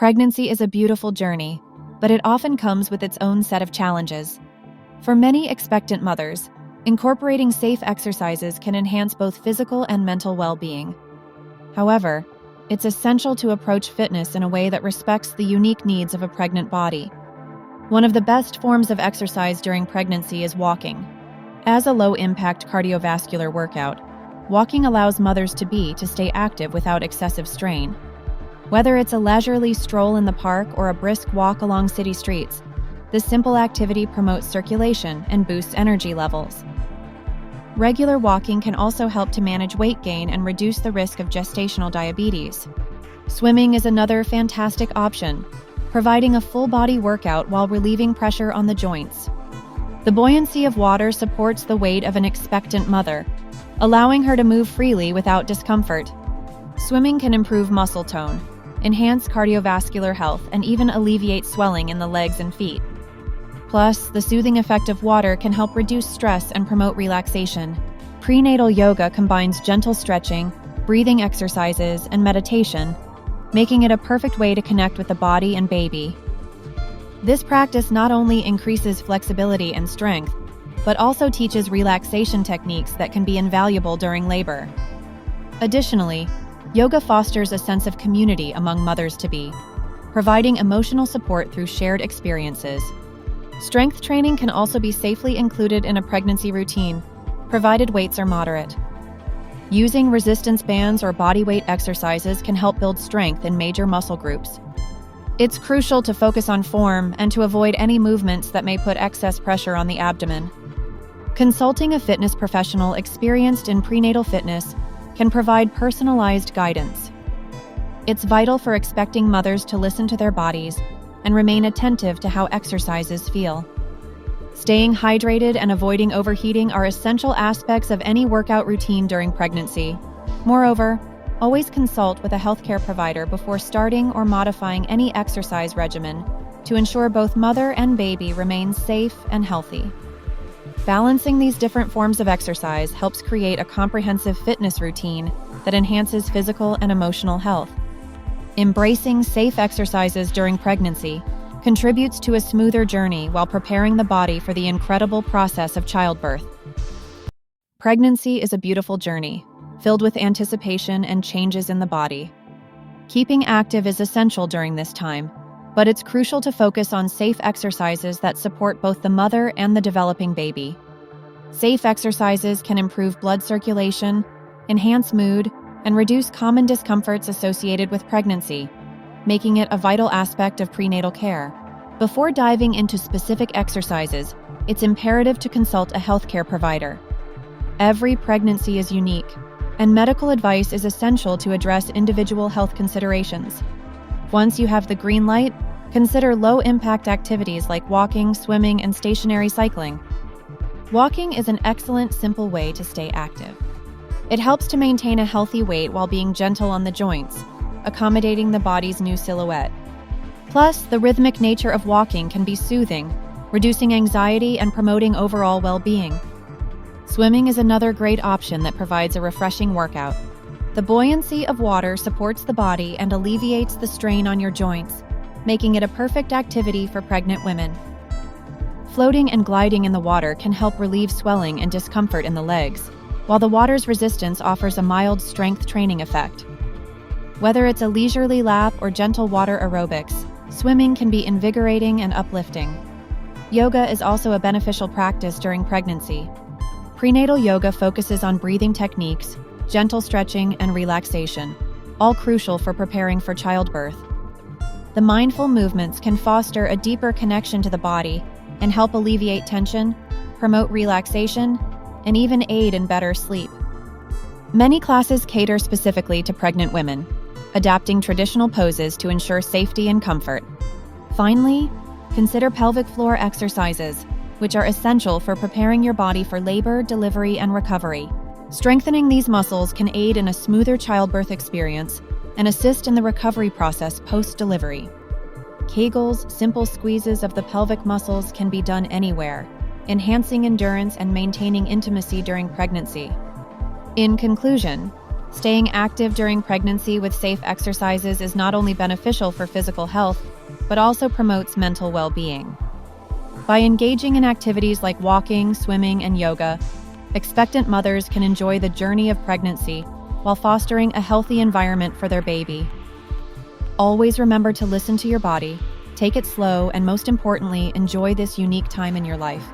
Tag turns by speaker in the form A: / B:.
A: Pregnancy is a beautiful journey, but it often comes with its own set of challenges. For many expectant mothers, incorporating safe exercises can enhance both physical and mental well-being. However, it's essential to approach fitness in a way that respects the unique needs of a pregnant body. One of the best forms of exercise during pregnancy is walking. As a low-impact cardiovascular workout, walking allows mothers to stay active without excessive strain. Whether it's a leisurely stroll in the park or a brisk walk along city streets, this simple activity promotes circulation and boosts energy levels. Regular walking can also help to manage weight gain and reduce the risk of gestational diabetes. Swimming is another fantastic option, providing a full-body workout while relieving pressure on the joints. The buoyancy of water supports the weight of an expectant mother, allowing her to move freely without discomfort. Swimming can improve muscle tone, enhance cardiovascular health, and even alleviate swelling in the legs and feet. Plus, the soothing effect of water can help reduce stress and promote relaxation. Prenatal yoga combines gentle stretching, breathing exercises, and meditation, making it a perfect way to connect with the body and baby. This practice not only increases flexibility and strength, but also teaches relaxation techniques that can be invaluable during labor. Additionally, yoga fosters a sense of community among mothers-to-be, providing emotional support through shared experiences. Strength training can also be safely included in a pregnancy routine, provided weights are moderate. Using resistance bands or bodyweight exercises can help build strength in major muscle groups. It's crucial to focus on form and to avoid any movements that may put excess pressure on the abdomen. Consulting a fitness professional experienced in prenatal fitness can provide personalized guidance. It's vital for expecting mothers to listen to their bodies and remain attentive to how exercises feel. Staying hydrated and avoiding overheating are essential aspects of any workout routine during pregnancy. Moreover, always consult with a healthcare provider before starting or modifying any exercise regimen to ensure both mother and baby remain safe and healthy. Balancing these different forms of exercise helps create a comprehensive fitness routine that enhances physical and emotional health. Embracing safe exercises during pregnancy contributes to a smoother journey while preparing the body for the incredible process of childbirth. Pregnancy is a beautiful journey, filled with anticipation and changes in the body. Keeping active is essential during this time, but it's crucial to focus on safe exercises that support both the mother and the developing baby. Safe exercises can improve blood circulation, enhance mood, and reduce common discomforts associated with pregnancy, making it a vital aspect of prenatal care. Before diving into specific exercises, it's imperative to consult a healthcare provider. Every pregnancy is unique, and medical advice is essential to address individual health considerations. Once you have the green light, consider low-impact activities like walking, swimming, and stationary cycling. Walking is an excellent, simple way to stay active. It helps to maintain a healthy weight while being gentle on the joints, accommodating the body's new silhouette. Plus, the rhythmic nature of walking can be soothing, reducing anxiety and promoting overall well-being. Swimming is another great option that provides a refreshing workout. The buoyancy of water supports the body and alleviates the strain on your joints, making it a perfect activity for pregnant women. Floating and gliding in the water can help relieve swelling and discomfort in the legs, while the water's resistance offers a mild strength training effect. Whether it's a leisurely lap or gentle water aerobics, swimming can be invigorating and uplifting. Yoga is also a beneficial practice during pregnancy. Prenatal yoga focuses on breathing techniques, gentle stretching, and relaxation, all crucial for preparing for childbirth. The mindful movements can foster a deeper connection to the body and help alleviate tension, promote relaxation, and even aid in better sleep. Many classes cater specifically to pregnant women, adapting traditional poses to ensure safety and comfort. Finally, consider pelvic floor exercises, which are essential for preparing your body for labor, delivery, and recovery. Strengthening these muscles can aid in a smoother childbirth experience and assist in the recovery process post-delivery. Kegels, simple squeezes of the pelvic muscles, can be done anywhere, enhancing endurance and maintaining intimacy during pregnancy. In conclusion, Staying active during pregnancy with safe exercises is not only beneficial for physical health, but also promotes mental well-being. By engaging in activities like walking, swimming, and yoga, expectant mothers can enjoy the journey of pregnancy while fostering a healthy environment for their baby. Always remember to listen to your body, take it slow, and most importantly, enjoy this unique time in your life.